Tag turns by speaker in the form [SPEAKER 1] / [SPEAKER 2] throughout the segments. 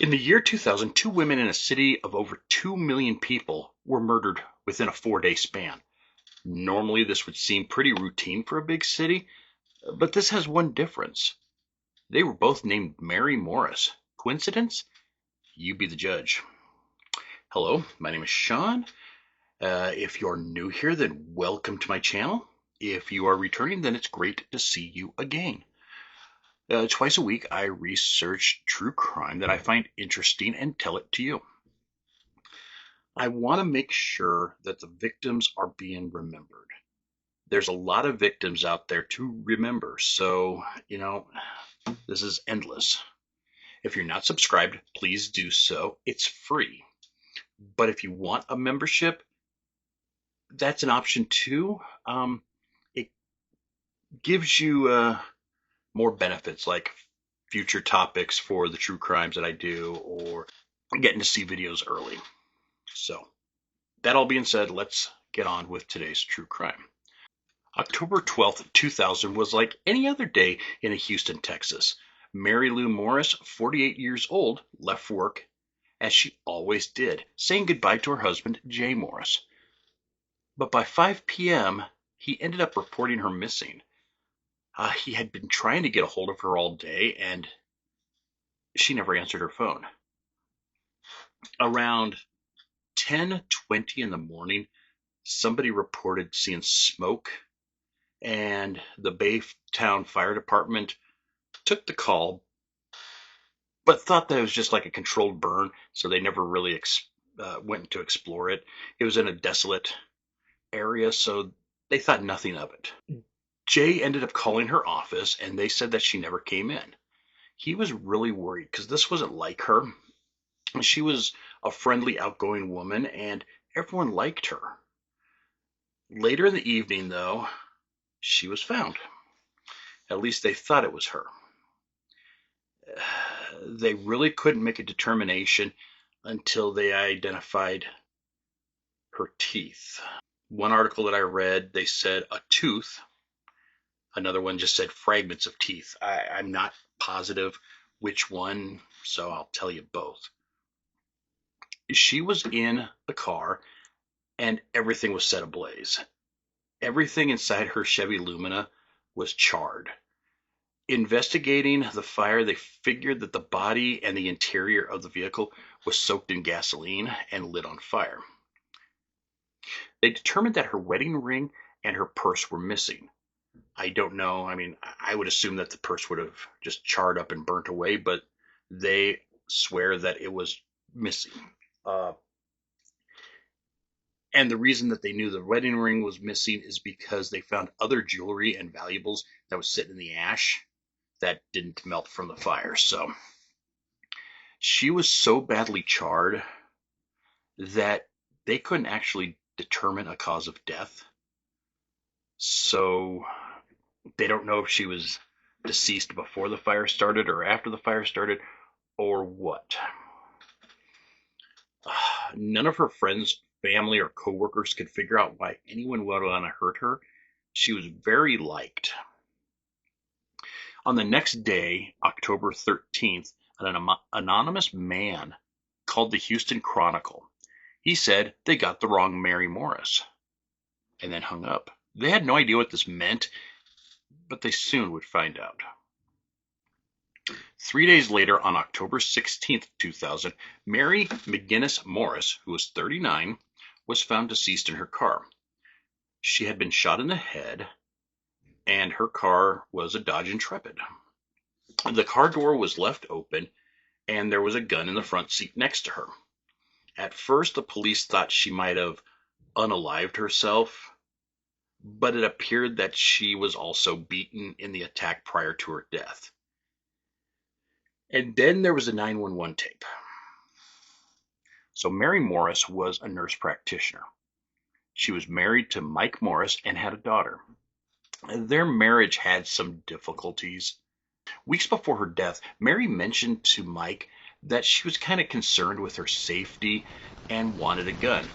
[SPEAKER 1] In the year 2000, two women in a city of over 2 million people were murdered within a 4-day span. Normally, this would seem pretty routine for a big city, but this has one difference. They were both named Mary Morris. Coincidence? You be the judge. Hello, my name is Sean. If you're new here, then welcome to my channel. If you are returning, then it's great to see you again. Twice a week, I research true crime that I find interesting and tell it to you. I want to make sure that the victims are being remembered. There's a lot of victims out there to remember, so, this is endless. If you're not subscribed, please do so. It's free. But if you want a membership, that's an option too. It gives you more benefits like future topics for the true crimes that I do, or getting to see videos early. So, that all being said, let's get on with today's true crime. October 12th, 2000 was like any other day in Houston, Texas. Mary Lou Morris, 48 years old, left work, as she always did, saying goodbye to her husband, Jay Morris. But by 5 p.m., he ended up reporting her missing. He had been trying to get a hold of her all day, and she never answered her phone. Around 10:20 in the morning, somebody reported seeing smoke, and the Baytown Fire Department took the call, but thought that it was just like a controlled burn, so they never really went to explore it. It was in a desolate area, so they thought nothing of it. Jay ended up calling her office, and they said that she never came in. He was really worried because this wasn't like her. She was a friendly, outgoing woman, and everyone liked her. Later in the evening, though, she was found. At least they thought it was her. They really couldn't make a determination until they identified her teeth. One article that I read, they said a tooth. Another one just said fragments of teeth. I'm not positive which one, so I'll tell you both. She was in the car, and everything was set ablaze. Everything inside her Chevy Lumina was charred. Investigating the fire, they figured that the body and the interior of the vehicle was soaked in gasoline and lit on fire. They determined that her wedding ring and her purse were missing. I don't know. I would assume that the purse would have just charred up and burnt away, but they swear that it was missing. And the reason that they knew the wedding ring was missing is because they found other jewelry and valuables that was sitting in the ash that didn't melt from the fire. So she was so badly charred that they couldn't actually determine a cause of death. So they don't know if she was deceased before the fire started or after the fire started or what. None of her friends, family, or coworkers could figure out why anyone would want to hurt her. She was very liked. On the next day, October 13th, an anonymous man called the Houston Chronicle. He said they got the wrong Mary Morris, and then hung up. They had no idea what this meant, but they soon would find out. 3 days later, on October 16th, 2000, Mary McGinnis Morris, who was 39, was found deceased in her car. She had been shot in the head, and her car was a Dodge Intrepid. The car door was left open, and there was a gun in the front seat next to her. At first, the police thought she might have unalived herself, but it appeared that she was also beaten in the attack prior to her death. And then there was a 911 tape. So Mary Morris was a nurse practitioner. She was married to Mike Morris and had a daughter. Their marriage had some difficulties. Weeks before her death, Mary mentioned to Mike that she was kind of concerned with her safety and wanted a gun.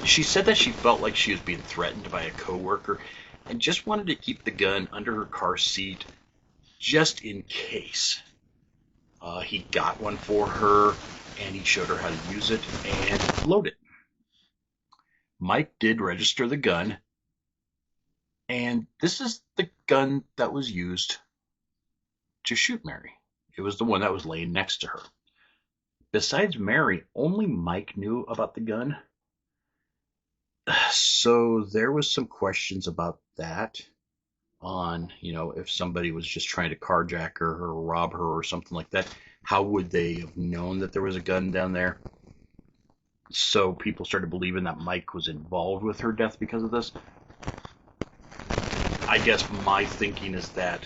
[SPEAKER 1] She said that she felt like she was being threatened by a coworker and just wanted to keep the gun under her car seat just in case. He got one for her, and he showed her how to use it and load it. Mike did register the gun, and this is the gun that was used to shoot Mary. It was the one that was laying next to her. Besides Mary, only Mike knew about the gun. So there was some questions about that on, if somebody was just trying to carjack her or rob her or something like that, how would they have known that there was a gun down there? So people started believing that Mike was involved with her death because of this. I guess my thinking is that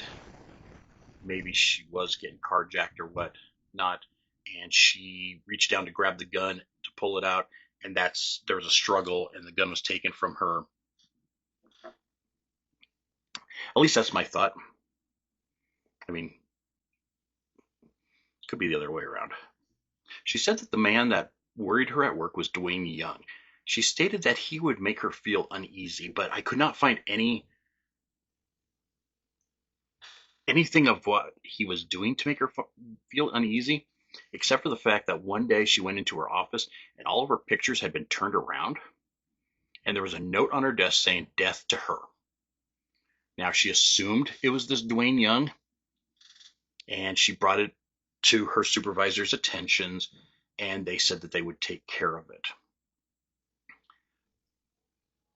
[SPEAKER 1] maybe she was getting carjacked or what not, and she reached down to grab the gun to pull it out, and there was a struggle, and the gun was taken from her. At least that's my thought. I mean, it could be the other way around. She said that the man that worried her at work was Dwayne Young. She stated that he would make her feel uneasy, but I could not find anything of what he was doing to make her feel uneasy, except for the fact that one day she went into her office and all of her pictures had been turned around, and there was a note on her desk saying "Death to her." Now she assumed it was this Dwayne Young, and she brought it to her supervisor's attentions, and they said that they would take care of it.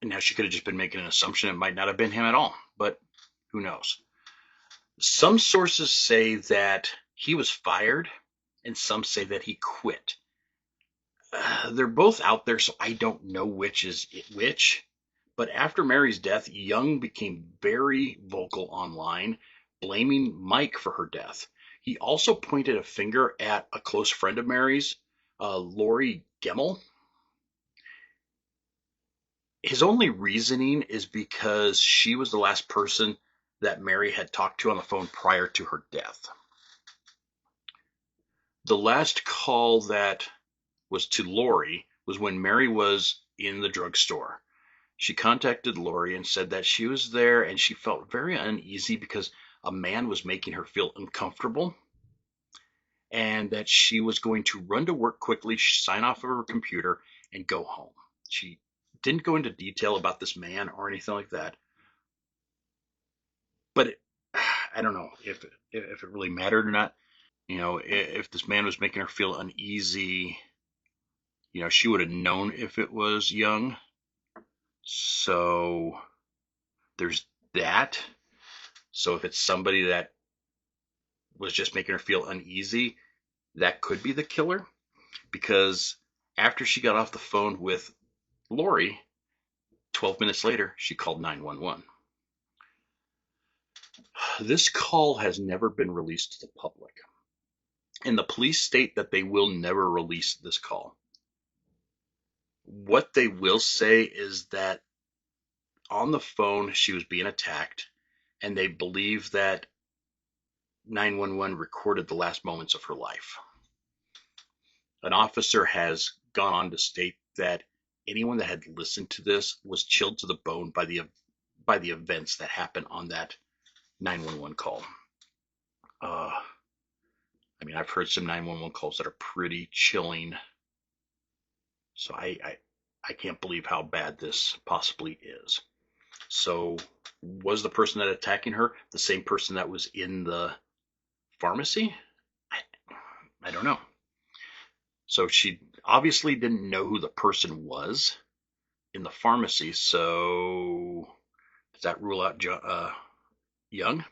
[SPEAKER 1] And now she could have just been making an assumption it might not have been him at all, but who knows? Some sources say that he was fired, and some say that he quit. They're both out there, so I don't know which is which. But after Mary's death, Young became very vocal online, blaming Mike for her death. He also pointed a finger at a close friend of Mary's, Lori Gemmel. His only reasoning is because she was the last person that Mary had talked to on the phone prior to her death. The last call that was to Lori was when Mary was in the drugstore. She contacted Lori and said that she was there and she felt very uneasy because a man was making her feel uncomfortable, and that she was going to run to work quickly, sign off of her computer, and go home. She didn't go into detail about this man or anything like that, but I don't know if it really mattered or not. If this man was making her feel uneasy, she would have known if it was Young. So there's that. So if it's somebody that was just making her feel uneasy, that could be the killer. Because after she got off the phone with Lori, 12 minutes later, she called 911. This call has never been released to the public, and the police state that they will never release this call. What they will say is that on the phone she was being attacked, and they believe that 911 recorded the last moments of her life. An officer has gone on to state that anyone that had listened to this was chilled to the bone by the events that happened on that 911 call. I've heard some 911 calls that are pretty chilling, so I can't believe how bad this possibly is. So was the person that attacking her the same person that was in the pharmacy? I don't know. So she obviously didn't know who the person was in the pharmacy. So does that rule out Young?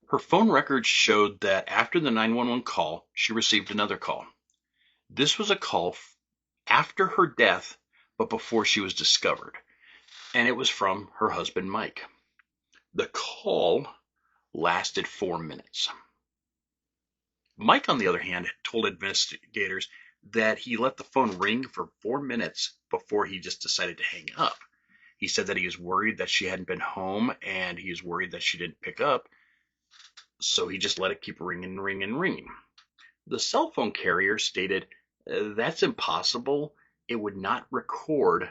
[SPEAKER 1] Her phone records showed that after the 911 call, she received another call. This was a call after her death, but before she was discovered, and it was from her husband, Mike. The call lasted 4 minutes. Mike, on the other hand, told investigators that he let the phone ring for 4 minutes before he just decided to hang up. He said that he was worried that she hadn't been home, and he was worried that she didn't pick up, so he just let it keep ringing, ringing, ringing. The cell phone carrier stated, that's impossible. It would not record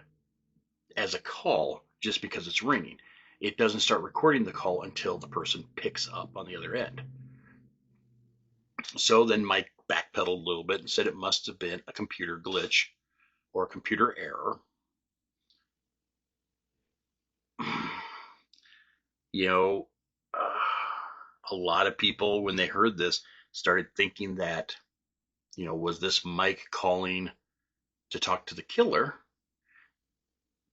[SPEAKER 1] as a call just because it's ringing. It doesn't start recording the call until the person picks up on the other end. So then Mike backpedaled a little bit and said it must have been a computer glitch or a computer error. You know, a lot of people, when they heard this, started thinking that, was this Mike calling to talk to the killer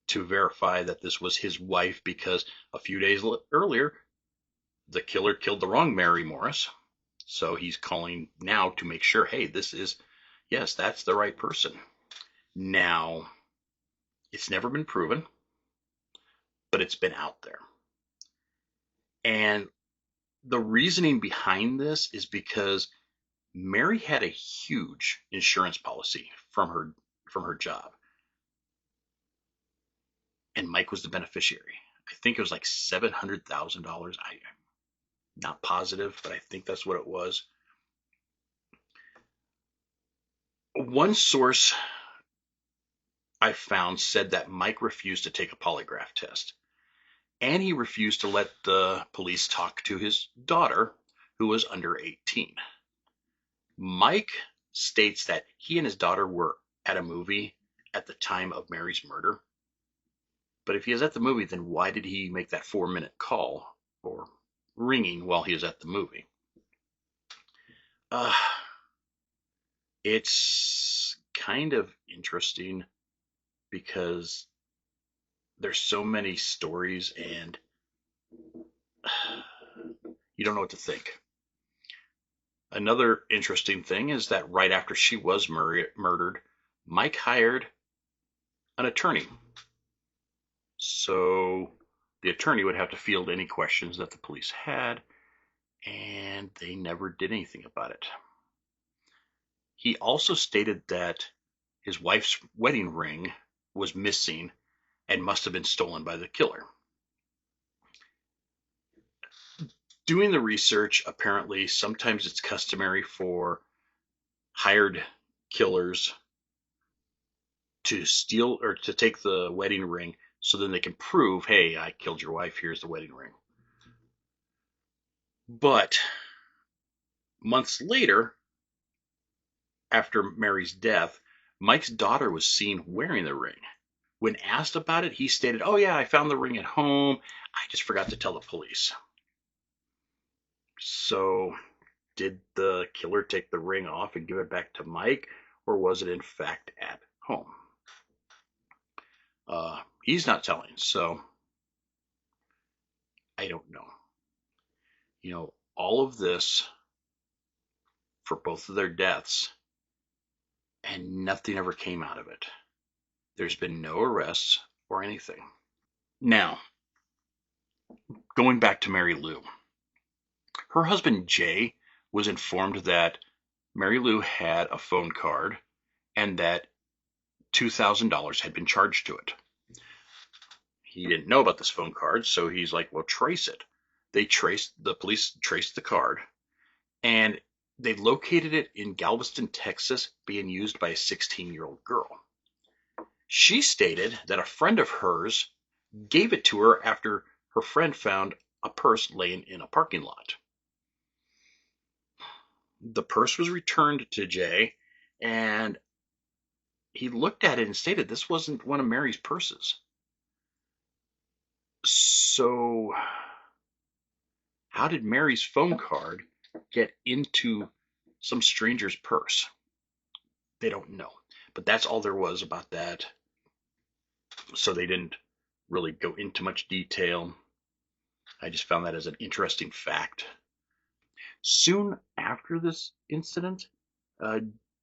[SPEAKER 1] to verify that this was his wife because a few days earlier, the killer killed the wrong Mary Morris. So he's calling now to make sure, hey, yes, that's the right person. Now, it's never been proven, but it's been out there. And the reasoning behind this is because Mary had a huge insurance policy from her job, and Mike was the beneficiary. I think it was like $700,000. I'm not positive, but I think that's what it was. One source I found said that Mike refused to take a polygraph test, and he refused to let the police talk to his daughter, who was under 18. Mike states that he and his daughter were at a movie at the time of Mary's murder. But if he was at the movie, then why did he make that 4-minute call or ringing while he was at the movie? Uh, it's kind of interesting because there's so many stories and you don't know what to think. Another interesting thing is that right after she was murdered, Mike hired an attorney. So the attorney would have to field any questions that the police had, and they never did anything about it. He also stated that his wife's wedding ring was missing and must have been stolen by the killer. Doing the research, apparently, sometimes it's customary for hired killers to steal or to take the wedding ring so then they can prove, hey, I killed your wife, here's the wedding ring. But months later, after Mary's death, Mike's daughter was seen wearing the ring. When asked about it, he stated, oh yeah, I found the ring at home. I just forgot to tell the police. So did the killer take the ring off and give it back to Mike, or was it in fact at home? He's not telling, so I don't know. All of this for both of their deaths, and nothing ever came out of it. There's been no arrests or anything. Now, going back to Mary Lou, her husband Jay was informed that Mary Lou had a phone card and that $2,000 had been charged to it. He didn't know about this phone card, so he's like, well, trace it. The police traced the card, and they located it in Galveston, Texas, being used by a 16-year-old girl. She stated that a friend of hers gave it to her after her friend found a purse laying in a parking lot. The purse was returned to Jay, and he looked at it and stated this wasn't one of Mary's purses. So, how did Mary's phone card get into some stranger's purse? They don't know. But that's all there was about that. So they didn't really go into much detail. I just found that as an interesting fact. Soon after this incident,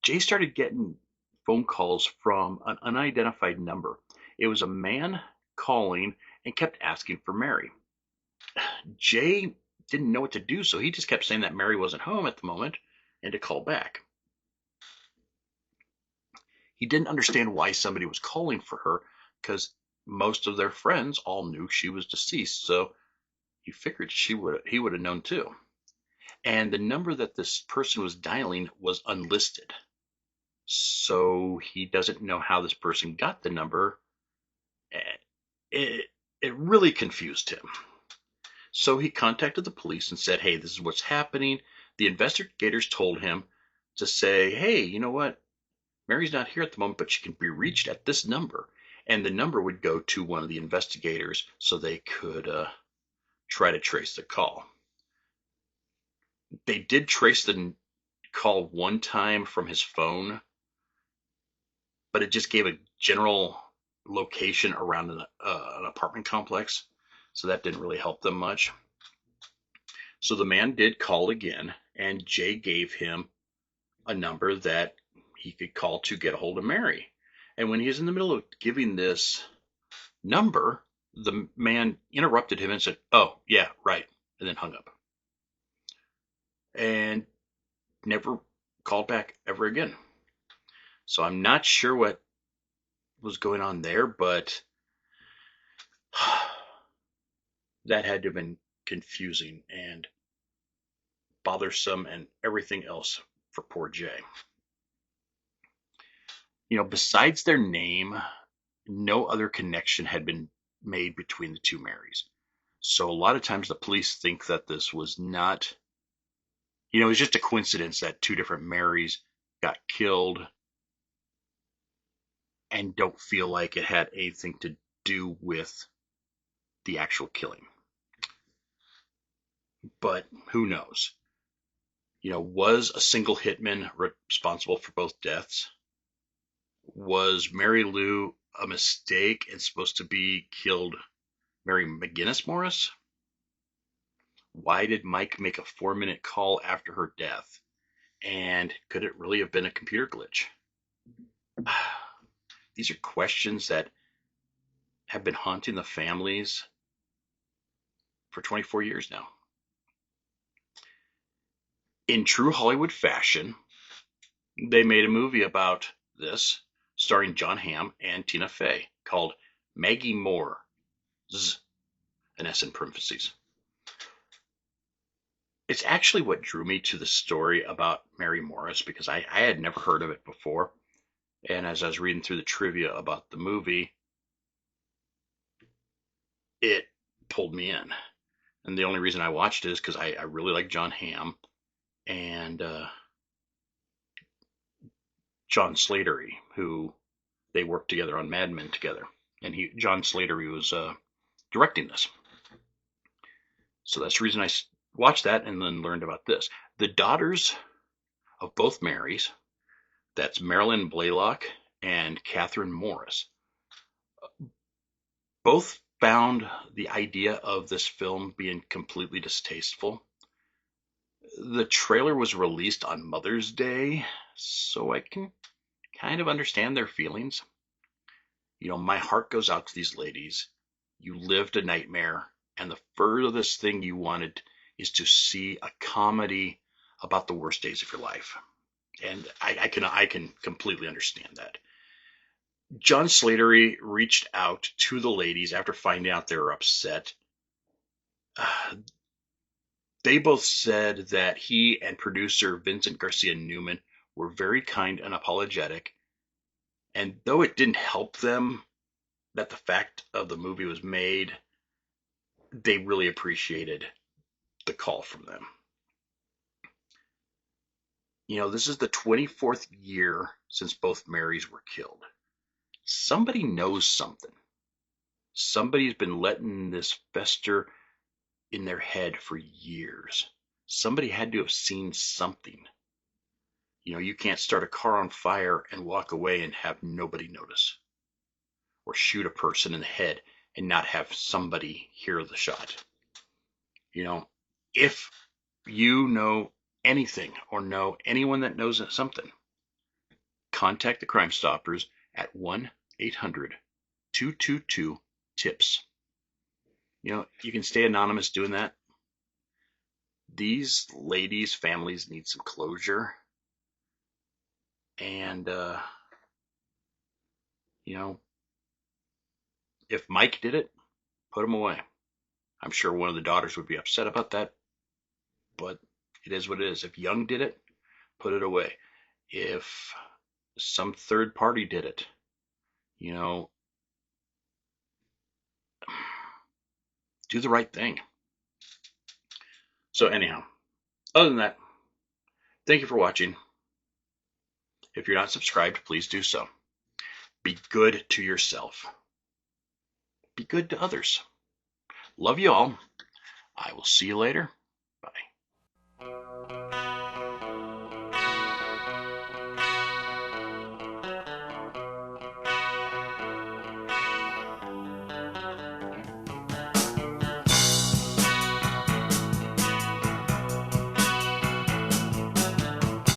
[SPEAKER 1] Jay started getting phone calls from an unidentified number. It was a man calling and kept asking for Mary. Jay didn't know what to do, so he just kept saying that Mary wasn't home at the moment and to call back. He didn't understand why somebody was calling for her because most of their friends all knew she was deceased, so he figured he would have known too. And the number that this person was dialing was unlisted. So he doesn't know how this person got the number. It really confused him. So he contacted the police and said, hey, this is what's happening. The investigators told him to say, hey, you know what? Mary's not here at the moment, but she can be reached at this number. And the number would go to one of the investigators so they could try to trace the call. They did trace the call one time from his phone, but it just gave a general location around an apartment complex. So that didn't really help them much. So the man did call again, and Jay gave him a number that he could call to get a hold of Mary. And when he was in the middle of giving this number, the man interrupted him and said, oh, yeah, right, and then hung up. And never called back ever again. So I'm not sure what was going on there, but that had to have been confusing and bothersome and everything else for poor Jay. Besides their name, no other connection had been made between the two Marys. So a lot of times the police think that this was not, it was just a coincidence that two different Marys got killed and don't feel like it had anything to do with the actual killing. But who knows? Was a single hitman responsible for both deaths? Was Mary Lou a mistake and supposed to be killed Mary McGinnis Morris? Why did Mike make a 4-minute call after her death? And could it really have been a computer glitch? These are questions that have been haunting the families for 24 years now. In true Hollywood fashion, they made a movie about this, starring John Hamm and Tina Fey, called Maggie Moore's, an S in parentheses. It's actually what drew me to the story about Mary Morris, because I had never heard of it before. And as I was reading through the trivia about the movie, it pulled me in. And the only reason I watched it is because I really like John Hamm and John Slattery, who they worked together on Mad Men together. And John Slattery was directing this. So that's the reason I watched that and then learned about this. The daughters of both Marys, that's Marilyn Blaylock and Catherine Morris, both found the idea of this film being completely distasteful. The trailer was released on Mother's Day, so I can kind of understand their feelings. My heart goes out to these ladies. You lived a nightmare, and the furthest thing you wanted is to see a comedy about the worst days of your life. And I can completely understand that. John Slattery reached out to the ladies after finding out they were upset. They both said that he and producer Vincent Garcia Newman were very kind and apologetic. And though it didn't help them that the fact of the movie was made, they really appreciated the call from them. This is the 24th year since both Marys were killed. Somebody knows something. Somebody's been letting this fester in their head for years. Somebody had to have seen something. You can't start a car on fire and walk away and have nobody notice. Or shoot a person in the head and not have somebody hear the shot. If you know anything or know anyone that knows something, contact the Crime Stoppers at 1-800-222-TIPS. You can stay anonymous doing that. These ladies' families need some closure. And, if Mike did it, put him away. I'm sure one of the daughters would be upset about that, but it is what it is. If Young did it, put it away. If some third party did it, do the right thing. So anyhow, other than that, Thank you for watching. If you're not subscribed, please do so. Be good to yourself. Be good to others. Love you all. I will see you later.